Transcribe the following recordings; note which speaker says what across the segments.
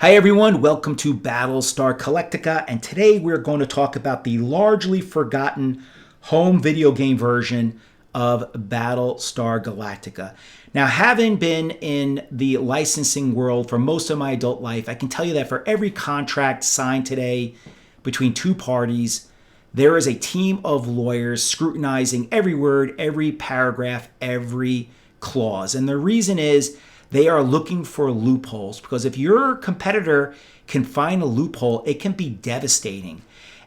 Speaker 1: Hi everyone, welcome to Battlestar Galactica, and today we're going to talk about the largely forgotten home video game version of Battlestar Galactica. Now, having been in the licensing world for most of my adult life, I can tell you that for every contract signed today between two parties, there is a team of lawyers scrutinizing every word, every paragraph, every clause. And the reason is they are looking for loopholes, because if your competitor can find a loophole, it can be devastating.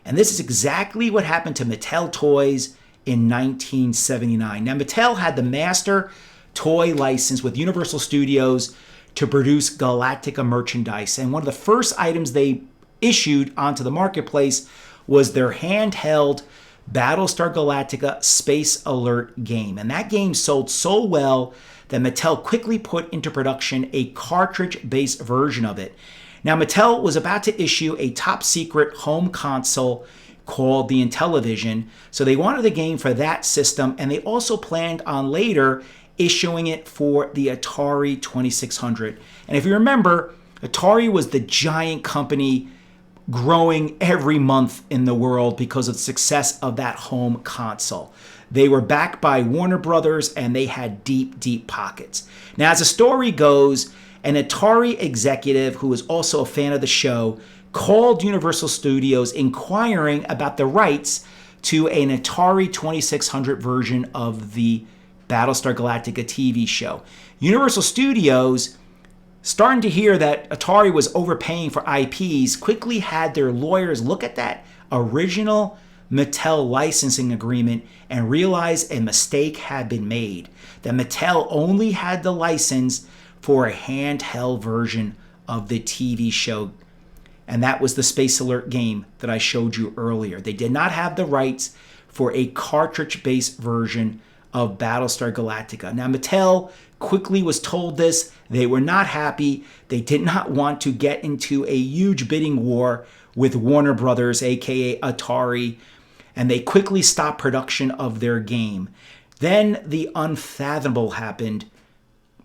Speaker 1: And this is exactly what happened to Mattel Toys in 1979. Now, Mattel had the master toy license with Universal Studios to produce Galactica merchandise. And one of the first items they issued onto the marketplace was their handheld Battlestar Galactica Space Alert game. And that game sold so well that Mattel quickly put into production a cartridge-based version of it. Now, Mattel was about to issue a top-secret home console called the Intellivision, so they wanted the game for that system, and they also planned on later issuing it for the Atari 2600. And if you remember, Atari was the giant company growing every month in the world because of the success of that home console. They were backed by Warner Brothers, and they had deep, deep pockets. Now, as the story goes, an Atari executive who was also a fan of the show called Universal Studios inquiring about the rights to an Atari 2600 version of the Battlestar Galactica TV show. Universal Studios, starting to hear that Atari was overpaying for IPs, quickly had their lawyers look at that original Mattel licensing agreement and realized a mistake had been made. That Mattel only had the license for a handheld version of the TV show, and that was the Space Alert game that I showed you earlier. They did not have the rights for a cartridge-based version of Battlestar Galactica. Now, Mattel quickly was told this. They were not happy. They did not want to get into a huge bidding war with Warner Brothers, aka Atari, and they quickly stopped production of their game. Then the unfathomable happened.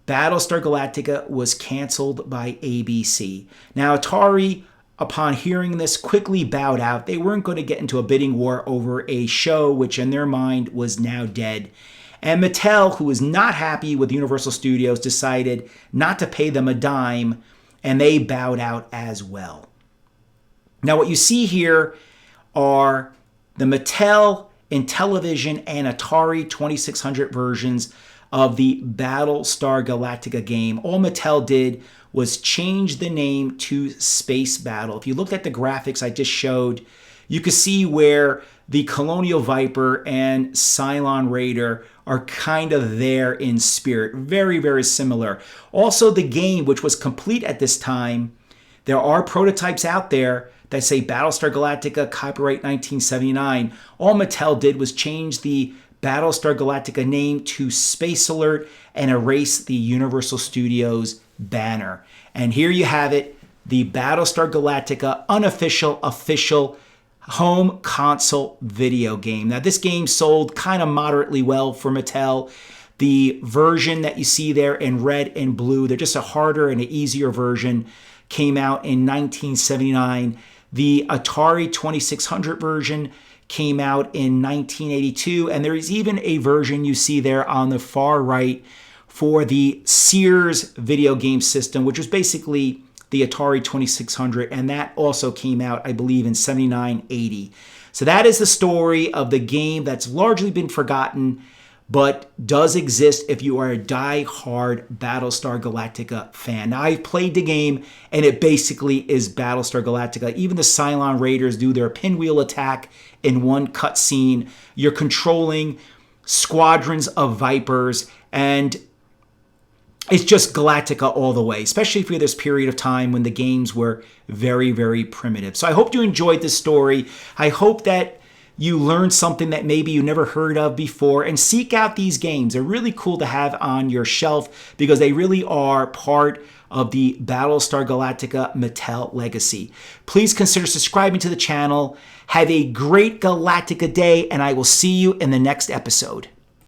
Speaker 1: Battlestar Galactica was canceled by ABC. Now, Atari, upon hearing this, quickly bowed out. They weren't going to get into a bidding war over a show which in their mind was now dead. And Mattel, who was not happy with Universal Studios, decided not to pay them a dime, and they bowed out as well. Now, what you see here are the Mattel Intellivision and Atari 2600 versions of the Battlestar Galactica game. All Mattel did was change the name to Space Battle. If you looked at the graphics I just showed, you could see where the Colonial Viper and Cylon Raider are kind of there in spirit. Very, very similar. Also, the game, which was complete at this time, there are prototypes out there that say Battlestar Galactica, copyright 1979. All Mattel did was change the Battlestar Galactica name to Space Alert and erase the Universal Studios banner. And here you have it, the Battlestar Galactica unofficial, official home console video game. Now, this game sold kind of moderately well for Mattel. The version that you see there in red and blue, they're just a harder and an easier version, came out in 1979. The Atari 2600 version came out in 1982, and there is even a version you see there on the far right for the Sears video game system, which was basically the Atari 2600, and that also came out, I believe, in 79-80. So that is the story of the game that's largely been forgotten, but does exist if you are a die-hard Battlestar Galactica fan. Now, I've played the game, and it basically is Battlestar Galactica. Even the Cylon Raiders do their pinwheel attack in one cutscene. You're controlling squadrons of Vipers, and it's just Galactica all the way, especially for this period of time when the games were very, very primitive. So I hope you enjoyed this story. I hope that you learned something that maybe you never heard of before, and seek out these games. They're really cool to have on your shelf because they really are part of the Battlestar Galactica Mattel legacy. Please consider subscribing to the channel. Have a great Galactica day, and I will see you in the next episode.